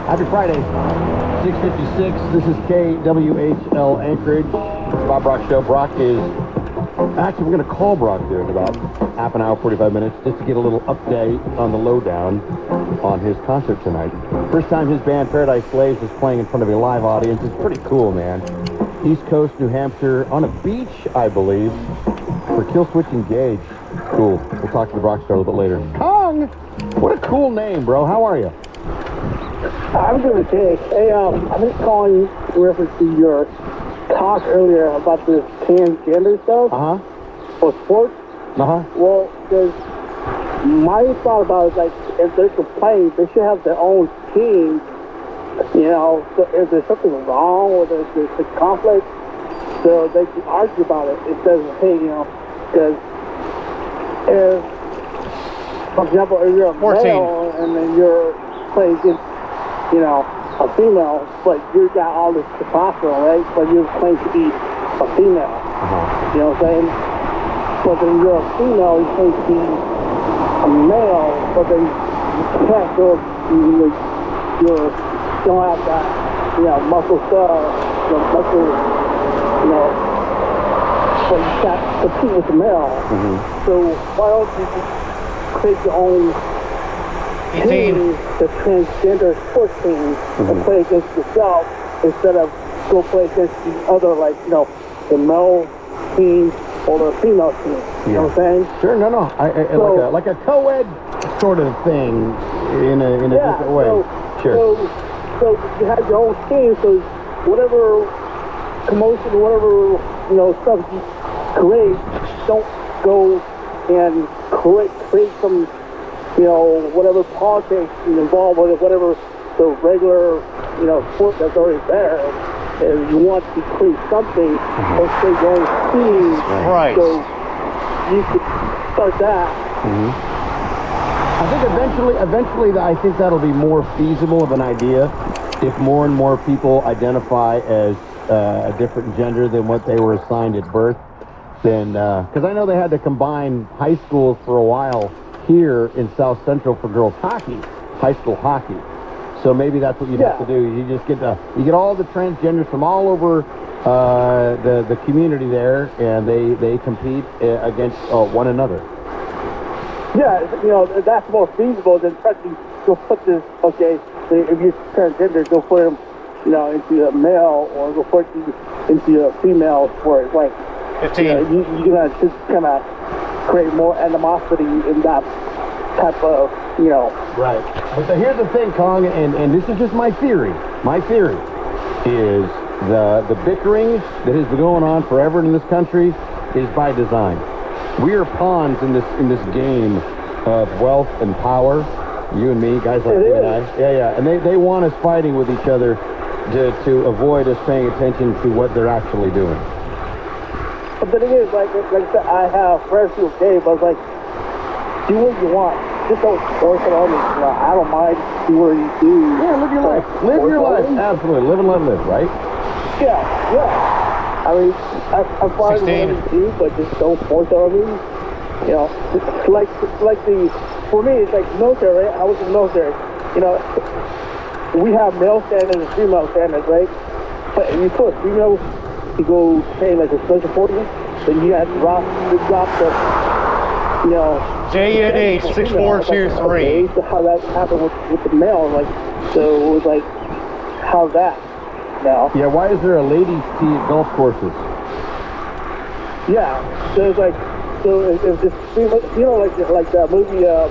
Happy Friday, 6:56. This is KWHL Anchorage. Bob Brock Show. Brock is... Actually, we're going to call Brock here in about half an hour, 45 minutes, just to get a little update on the lowdown on his concert tonight. First time his band, Paradise Slaves, is playing in front of a live audience. It's pretty cool, man. East Coast, New Hampshire, on a beach, I believe, for Killswitch Engage. Cool. We'll talk to the Brock Star a little bit later. Kong! What a cool name, bro. How are you? I'm doing okay. Hey, I'm just calling in reference to your talk earlier about the transgender stuff. For sports. Well, because my thought about it is like, if they're complaining, they should have their own team. You know, so if there's something wrong or there's a conflict, so they can argue about it instead of, hey, you know, because if, for example, if you're a male and then you're playing against, you know, a female, but you got all this testosterone, right? But you're claiming to be a female. You know what I'm saying? But then you're a female, you claim to be a male, but then you can't go, you don't have that, you know, muscle stuff, muscle, you know, but you can't compete with the male. So why don't you just create your own team, the transgender sports team, and play against yourself instead of go play against the other, like, you know, the male team or the female team. You know what I'm saying? Sure, no. So, like a co-ed sort of thing in a different way. So you have your own team, so whatever commotion, whatever, you know, stuff you create, don't go and create some, you know, whatever politics involved with whatever the regular, you know, sport that's already there. If you want to create something, or create your own team, right? So you could start that. I think eventually, I think that'll be more feasible of an idea if more and more people identify as a different gender than what they were assigned at birth. Then, because I know they had to combine high schools for a while here in South Central for girls hockey, high school hockey. So maybe that's what you'd have to do. You just get all the transgenders from all over the community there, and they compete against one another. Yeah, you know, that's more feasible than trying to go put this, okay, if you're transgender, go put them, you know, into a male, or go put you into a female sport. Like, 15. You know, you're going to just kind of create more animosity in that type of, you know. Right. But here's the thing, Kong, and this is just my theory. My theory is the bickering that has been going on forever in this country is by design. We are pawns in this game of wealth and power. You and me, guys like you and I. Yeah. And they want us fighting with each other to avoid us paying attention to what they're actually doing. But the thing is, like I said, I have friends who are gay, but it's like, do what you want. Just don't force it on me. You know, I don't mind. Do what you do. Yeah, live your life. Live your life. Absolutely. Live and let live, right? Yeah. I mean, I'm fine with whatever you do, but just don't force it on me. You know, it's like for me, it's like military, right? I was in the military. You know, we have male standards and female standards, right? But if you put a female to go train like a special forces, then you have to drop the, you know, JNH 6423. Okay, so how that happened with the male, like, so it was like, how's that now? Yeah, why is there a ladies' team at golf courses? Yeah, so it's like, so if this, you know, like that movie, it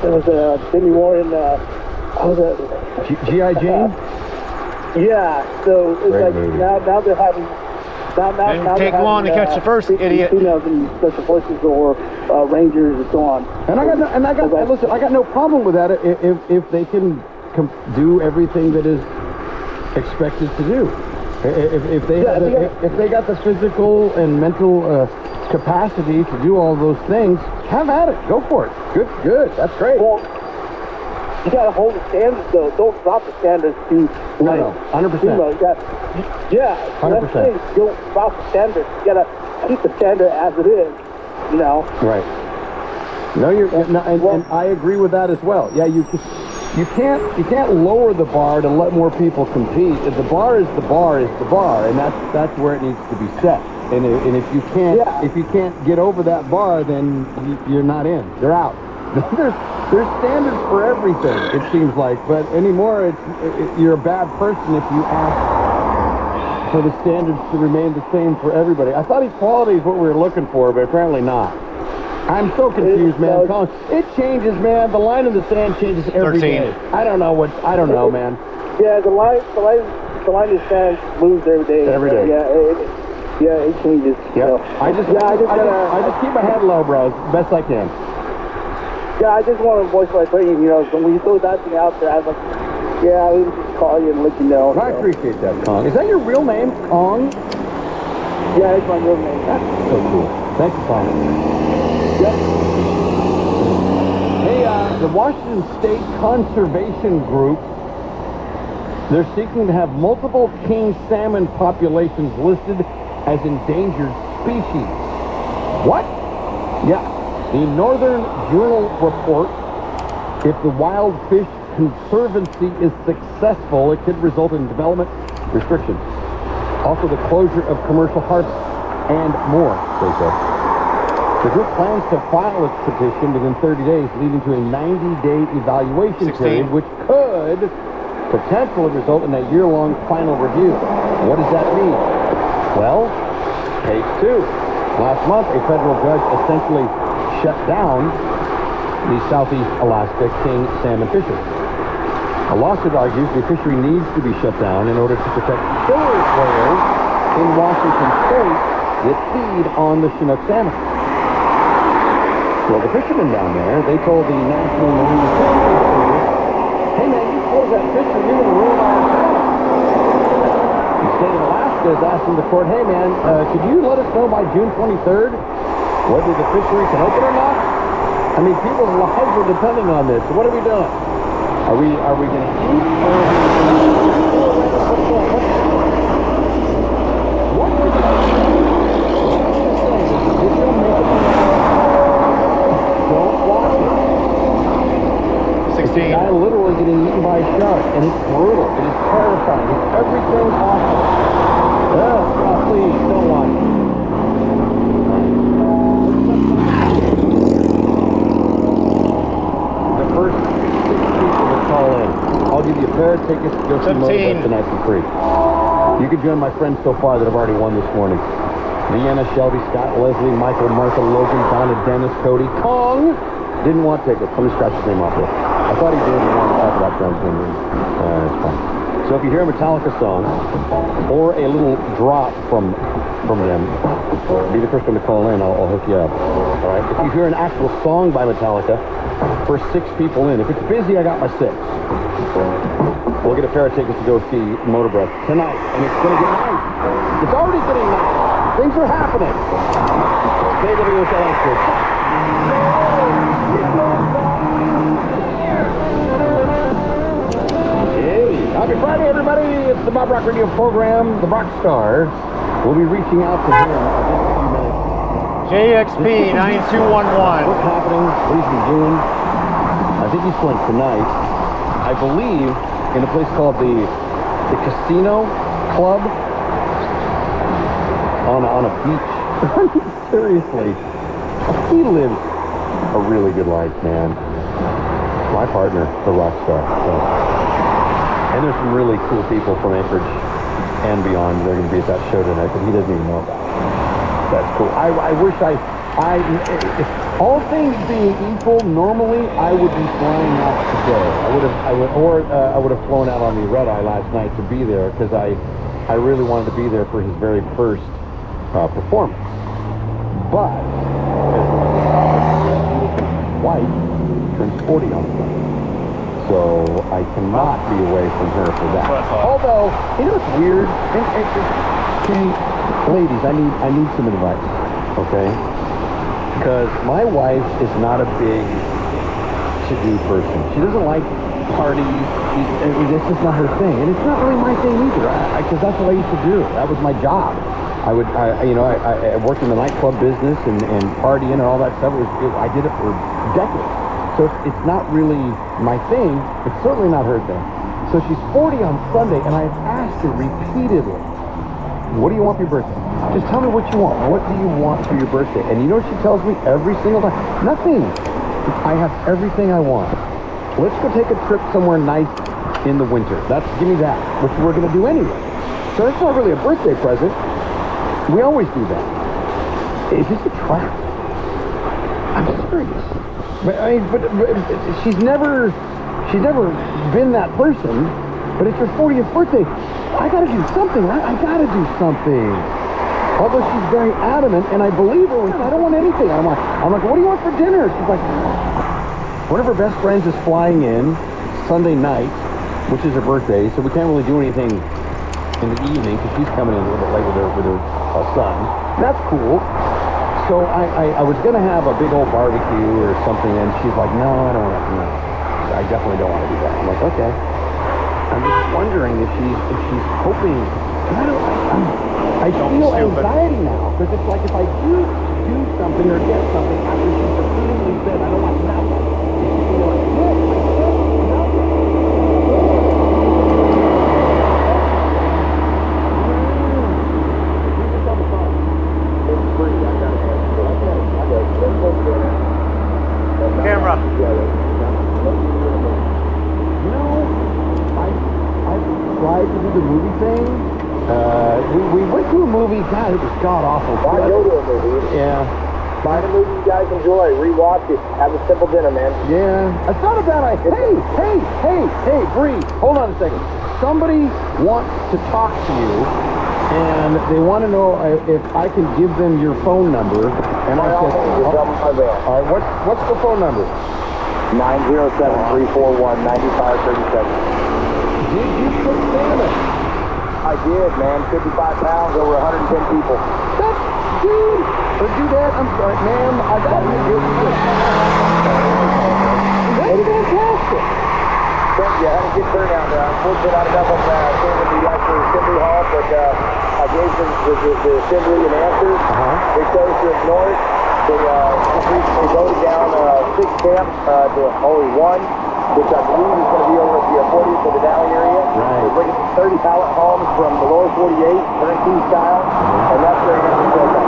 was Demi Moore and G.I. Jane? Yeah, so it's Great like movie. now they're having now take long to catch the first idiot. Females in special forces or rangers and so on. And I got no problem with that if they can do everything that is expected to do. If they got the physical and mental capacity to do all those things, have at it. Go for it. Good. That's great. Well, you gotta hold the standards though. Don't drop the standards to like 100%. Yeah, 100%. You don't drop the standards. You gotta keep the standard as it is. You know. Right. No, and I agree with that as well. Yeah, you can't lower the bar to let more people compete. If the bar is the bar, and that's where it needs to be set. And if you can't get over that bar, then you're not in. You're out. There's standards for everything, it seems like. But anymore, you're a bad person if you ask for the standards to remain the same for everybody. I thought equality is what we were looking for, but apparently not. I'm so confused, man. It changes, man. The line in the sand changes every 13. day. I don't know, man. Yeah, the line in the sand moves every day. Every day. Yeah, it changes. Yeah. So. I just keep my head low, bros, best I can. Yeah, I just want to voice my opinion. When you throw that thing out there, I was like, yeah, I would just call you and let you know. I appreciate that, Kong. Is that your real name, Kong? Yeah, it's my real name. That's so cool. Thank you, Kong. Yep. Hey, the Washington State Conservation Group, they're seeking to have multiple king salmon populations listed as endangered species. What? Yeah. The Northern Journal report, if the Wild Fish Conservancy is successful, it could result in development restrictions. Also the closure of commercial harvests and more, they said. The group plans to file its petition within 30 days, leading to a 90-day evaluation 16. period, which could potentially result in a year-long final review. What does that mean? Well, case 2. Last month, a federal judge essentially shut down the Southeast Alaska king salmon fishery. A lawsuit argues the fishery needs to be shut down in order to protect killer whales in Washington State that feed on the Chinook salmon. Well, the fishermen down there, they told the National Marine Safety Service, hey man, you close that fishery, you're going to ruin our salmon. The state of Alaska is asking the court, hey man, could you let us know by June 23rd whether the fishery can open or not? I mean, people's lives are depending on this. So what are we doing? Are we going to eat? What is it? Don't watch it. 16. Guy literally getting eaten by a shark, and it's brutal. It is terrifying. It's everything awful. Oh, please, don't watch it. The first 6 people that call in, I'll give you a pair of tickets to go see Motorhead tonight for free. You can join my friends so far that have already won this morning. Vienna, Shelby, Scott, Leslie, Michael, Martha, Logan, Donna, Dennis, Cody, Kong. Didn't want tickets. Let me scratch his name off there. I thought he did. He wanted to talk about John's name. It's fine. So if you hear a Metallica song or a little drop from them, be the first one to call in. I'll hook you up. All right. If you hear an actual song by Metallica, for 6 people in. If it's busy, I got my 6. We'll get a pair of tickets to go see Motorbreath tonight, and it's going to get nice. It's already getting nice. Things are happening. KWSL. Hey, happy Friday, everybody. It's the Bob Rock Radio program, The Rock Stars. We'll be reaching out to him in just a few minutes. JXP 9211. What's happening? What he's been doing? I think he's playing tonight, I believe, in a place called the Casino Club on a beach. Seriously, he lives a really good life, man. My partner, the rock star. So. And there's some really cool people from Anchorage and beyond. They're going to be at that show tonight, but he doesn't even know about it. That's cool. I wish all things being equal, normally I would be flying out today. I would have flown out on the red eye last night to be there because I really wanted to be there for his very first performance. But his wife turns 40 on Sunday, so I cannot be away from her for that. Although, you know what's weird? Ladies, I need some advice, okay? Because my wife is not a big to-do person. She doesn't like parties. This is not her thing, and it's not really my thing either. Because that's what I used to do. That was my job. I worked in the nightclub business and partying and all that stuff. I did it for decades. So it's not really my thing. It's certainly not her thing. So she's 40 on Sunday, and I've asked her repeatedly, what do you want for your birthday? Just tell me what you want. What do you want for your birthday? And you know what she tells me every single time? Nothing. I have everything I want. Let's go take a trip somewhere nice in the winter. Give me that, which we're going to do anyway. So it's not really a birthday present. We always do that. It's just a trap. I'm serious. But she's never been that person. But it's her 40th birthday. I got to do something, right? I got to do something. Although she's very adamant, and I believe her when I don't want anything. I'm like, what do you want for dinner? She's like, one of her best friends is flying in Sunday night, which is her birthday, so we can't really do anything in the evening because she's coming in a little bit late with her son. That's cool. So I was going to have a big old barbecue or something, and she's like, no, I don't want to. No. I definitely don't want to do that. I'm like, okay. I'm just wondering if she's hoping. I feel anxiety now because it's like if I do something or get something after she's repeatedly said I don't want nothing, she's gonna be like, yes, I said nothing. Camera. You know, I've tried to do the movie thing. We went to a movie. God, it was god awful. Why go to a movie? Yeah. Find a movie you guys enjoy. Rewatch it. Have a simple dinner, man. Yeah. It's not a bad idea. Hey, Bree, hold on a second. Somebody wants to talk to you, and they want to know if I can give them your phone number. And I said, all right, what's the phone number? 907-341-9537. Did you cook salmon? I did, man. 55 pounds, over 110 people. That's dude. Or dudette, I'm sorry, ma'am. I got you. That's fantastic. Thank you. I had a good turnout. Unfortunately, not enough of came to the actual assembly hall, but I gave them the assembly an answer. They chose to ignore it. They just recently voted down 6 camps to only 1, which I believe is going to be over at the 40th of the Valley area. Right. They're bringing 30 pallet homes from the lower 48, turnkey style, and that's their answer to that.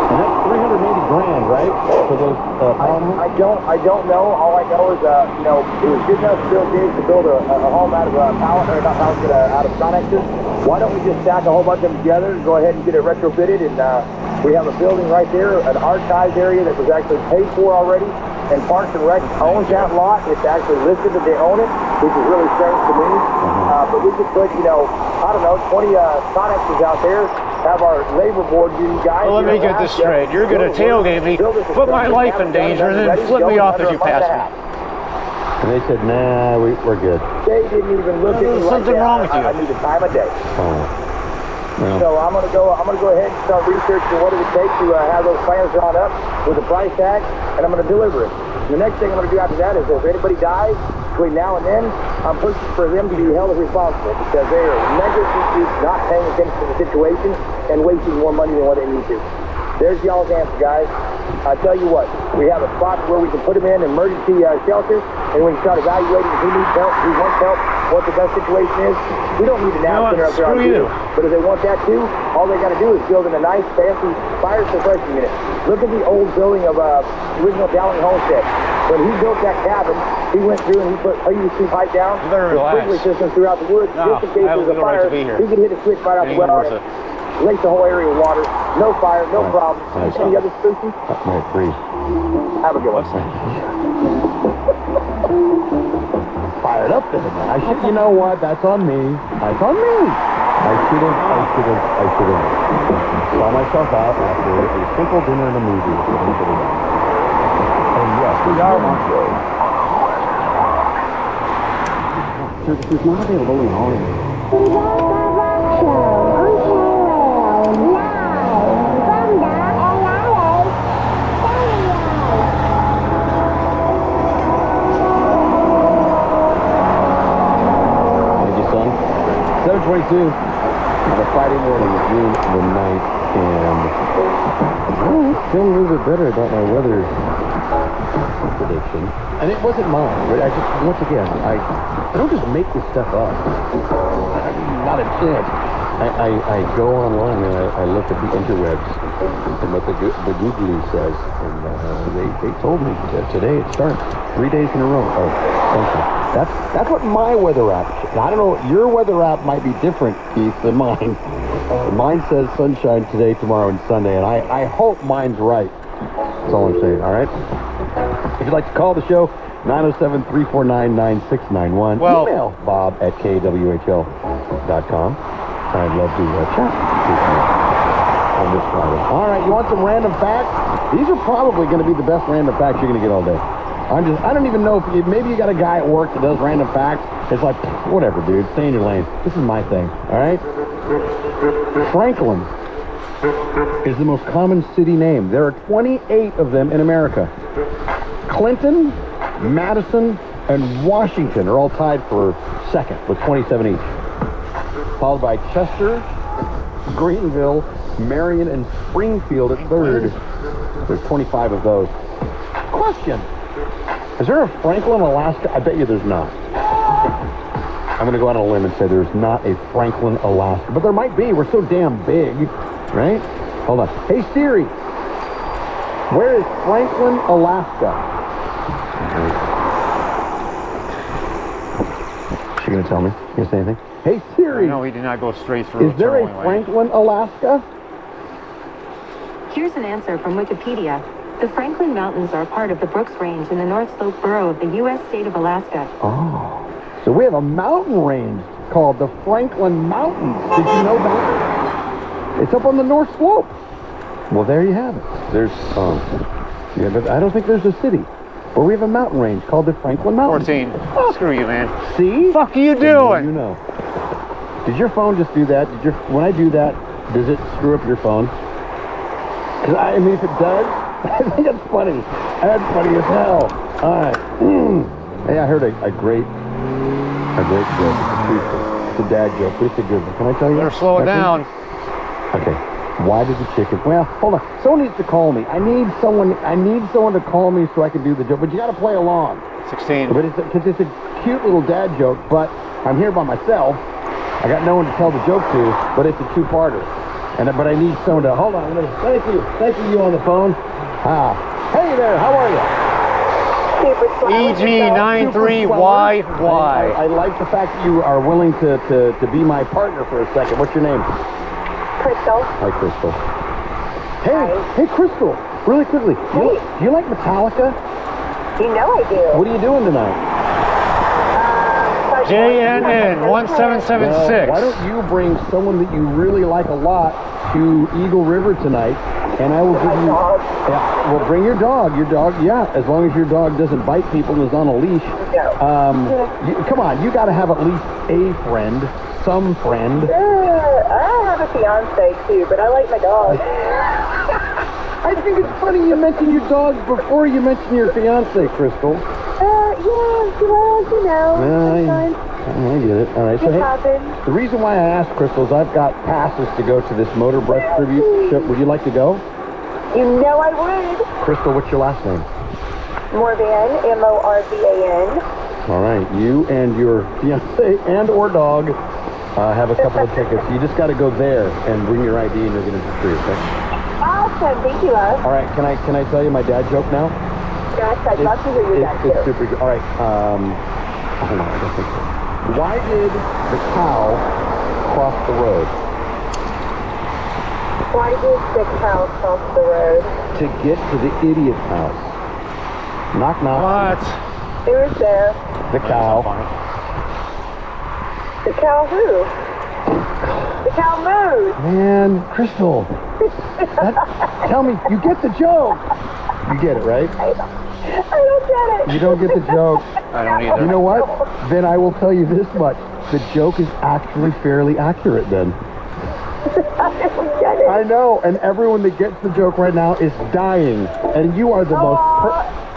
And that's $380,000, right? For those I don't know. All I know is, it was good enough to build a home out of pallet, or not pallet, but out of Connexes. Why don't we just stack a whole bunch of them together and go ahead and get it retrofitted? And we have a building right there, an archives area that was actually paid for already. And Parks and Rec owns that lot. It's actually listed that they own it, which is really strange to me. But we could put, 20 Connexes out there. Have our labor board, you guys. Well, let me get this straight. You're going to tailgate me, put my life in danger, and then flip me off as you pass me. And they said, nah, we're good. They didn't even look at me. There's something wrong with you. I need the time of day. Oh. Well. So I'm gonna go ahead and start researching what it would take to have those plans drawn up with a price tag, and I'm gonna deliver it. The next thing I'm gonna do after that is if anybody dies between now and then, I'm pushing for them to be held responsible because they are negligently not paying attention to the situation and wasting more money than what they need to. There's y'all's answer, guys. I tell you what, we have a spot where we can put them in emergency shelter, and we can start evaluating who needs help, who wants help, what the best situation is. We don't need an app center up there on you. But if they want that too, all they got to do is build in a nice, fancy fire suppression unit. Look at the old building of original Dowling Homestead. When he built that cabin, he went through and he put PVC pipe down, sprinkler systems throughout the woods, just in case there's a fire. He could hit a switch right out the well. Lake the whole area with water. No fire, no problem. Any other spooky? Right, free. Have a good one. Fired up there, man. You know what? That's on me. That's on me. I should have saw myself out after a simple dinner and a movie. And yes, we are on show. Services not available in all areas. On a Friday morning, June the 9th, and I'm feeling a little bit better about my weather prediction. option, and it wasn't mine. But I just, once again, I don't just make this stuff up. Not a chance. I go online and I look at the interwebs and what the Google says, and they told me that today it starts 3 days in a row. Oh, sunshine. That's what my weather app. I don't know. Your weather app might be different, Keith, than mine. Mine says sunshine today, tomorrow, and Sunday, and I hope mine's right. That's all I'm saying. All right. If you'd like to call the show, 907-349-9691. Well, email bob@kwhl.com. I'd love to chat with you on this Friday. All right, you want some random facts? These are probably going to be the best random facts you're going to get all day. I don't even know if maybe you got a guy at work that does random facts. It's like, whatever, dude, stay in your lane. This is my thing, all right? Franklin is the most common city name. There are 28 of them in America. Clinton, Madison, and Washington are all tied for second with 27 each. Followed by Chester, Greenville, Marion, and Springfield at third. There's 25 of those. Question. Is there a Franklin, Alaska? I bet you there's not. I'm going to go out on a limb and say there's not a Franklin, Alaska. But there might be. We're so damn big, right? Hold on. Hey, Siri. Where is Franklin, Alaska? Is she going to tell me? You going to say anything? Hey, Siri. No, he did not go straight through. Is there a Franklin, Alaska? Here's an answer from Wikipedia. The Franklin Mountains are part of the Brooks Range in the North Slope Borough of the U.S. state of Alaska. Oh, so we have a mountain range called the Franklin Mountains. Did you know that? It's up on the North Slope. Well, there you have it. There's, yeah, but I don't think there's a city. But we have a mountain range called the Franklin Mountains. 14. Oh. Screw you, man. See? Fuck are you doing? You know. Did your phone just do that? When I do that, does it screw up your phone? Because I mean, if it does, I think that's funny. That's funny as hell. All right. Hey, I heard a great joke. It's a dad joke, but it's a good one. Can I tell you? Better slow it down. Okay. Why did the chicken? Well, hold on. Someone needs to call me. I need someone to call me so I can do the joke. But you got to play along. 16. But because it's a cute little dad joke. But I'm here by myself. I got no one to tell the joke to. But it's a two-parter. But I need someone to hold on. Thank you on the phone. Hey there. How are you? EG93YY. I like the fact that you are willing to be my partner for a second. What's your name? Crystal. Hi, Crystal. Hey, Crystal. Really quickly. Do you like Metallica? You know I do. What are you doing tonight? JNN 1776. Why don't you bring someone that you really like a lot to Eagle River tonight, and I will give you. Yeah, well, bring your dog. Your dog, yeah, as long as your dog doesn't bite people and is on a leash. Come on, you got to have at least a friend, some friend. I have a fiance too, but I like my dog. I think it's funny you mention your dog before you mention your fiance, Crystal. I get it. All right. So, hey, the reason why I asked Crystal is I've got passes to go to this Motor Breath tribute show. Would you like to go? You know I would. Crystal, what's your last name? Morvan, M-O-R-V-A-N. All right. You and your fiance and or dog have a couple of tickets. You just got to go there and bring your ID and you'll get into free, okay? Awesome. Thank you, love. All right. Can I tell you my dad joke now? Yes, I'd love to hear your dad joke. It's super good. All right. Hold on. I don't think so. Why did the cow cross the road? Why did the cow cross the road? To get to the idiot's house. Knock, knock. What? Who was there? The cow. The cow who? The cow moved. Man, Crystal. Tell me, you get the joke. You get it, right? I don't get it. You don't get the joke. I don't either. You know what? Then I will tell you this much. The joke is actually fairly accurate then. I don't get it. I know, and everyone that gets the joke right now is dying. And you are the most...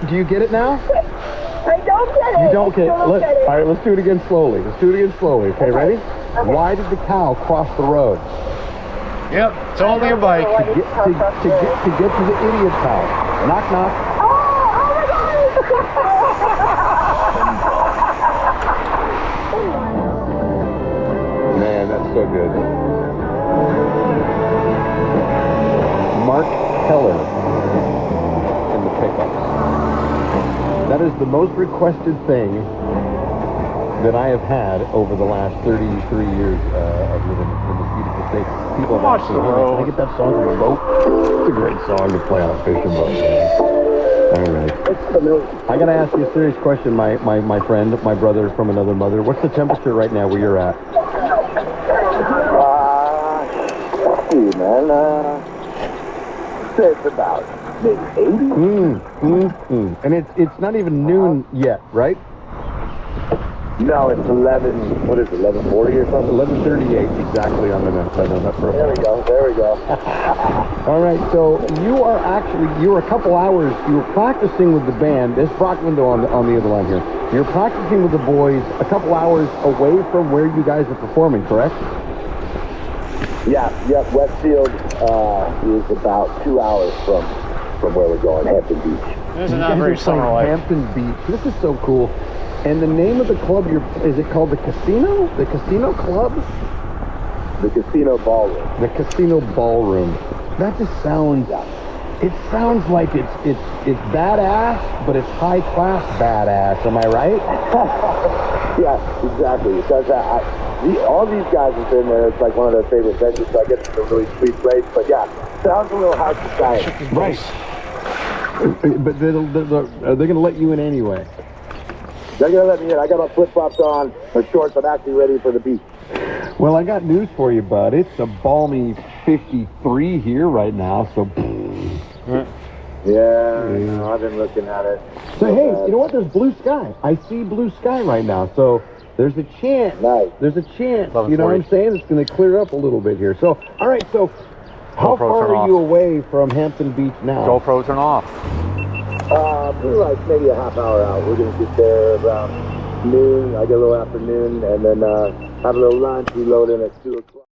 Do you get it now? I don't get it. You don't get it. All right, let's do it again slowly. Okay, ready? Okay. Why did the cow cross the road? Yep, it's only a bike. To get to the idiot's house. Knock, knock. Oh my God! That is the most requested thing that I have had over the last 33 years of living in this beautiful state. People have Watch asked me, the "Hey, road." can I get that song on the boat?" It's a great song to play on a fishing boat. All right. I got to ask you a serious question, my friend, my brother from another mother. What's the temperature right now where you're at? Let's see, man. It's about maybe 80. And it's not even noon yet, right? No, it's 11. What is it? 11:40 or something? 11:38 exactly on the net. I know that for a fact. There we go. All right, so you were a couple hours, you were practicing with the band. There's Brock Lindo on the other line here. You're practicing with the boys a couple hours away from where you guys are performing, correct? Yeah, Westfield is about 2 hours from where we're going, Hampton Beach. This is You not guys very are playing summer-like. Hampton Beach. This is so cool. And the name of the club, is it called the Casino? The Casino Club? The Casino Ballroom. The Casino Ballroom. That just sounds... It sounds like it's badass, but it's high class badass. Am I right? Yeah, exactly. Because all these guys have been there. It's like one of their favorite venues, so I guess it's a really sweet place. But yeah, sounds a little high society. Right. But are they going to let you in anyway? They're going to let me in. I got my flip-flops on, my shorts. I'm actually ready for the beach. Well, I got news for you, bud. It's a balmy 53 here right now, so... Yeah, I've been looking at it. So, hey, you know what? There's blue sky. I see blue sky right now, so there's a chance. Nice. There's a chance, you know what I'm saying? It's going to clear up a little bit here. So, all right, so how far are you away from Hampton Beach now? GoPro turn off. We're like maybe a half hour out. We're going to get there around noon. I get a little afternoon, and then have a little lunch. We load in at 2 o'clock.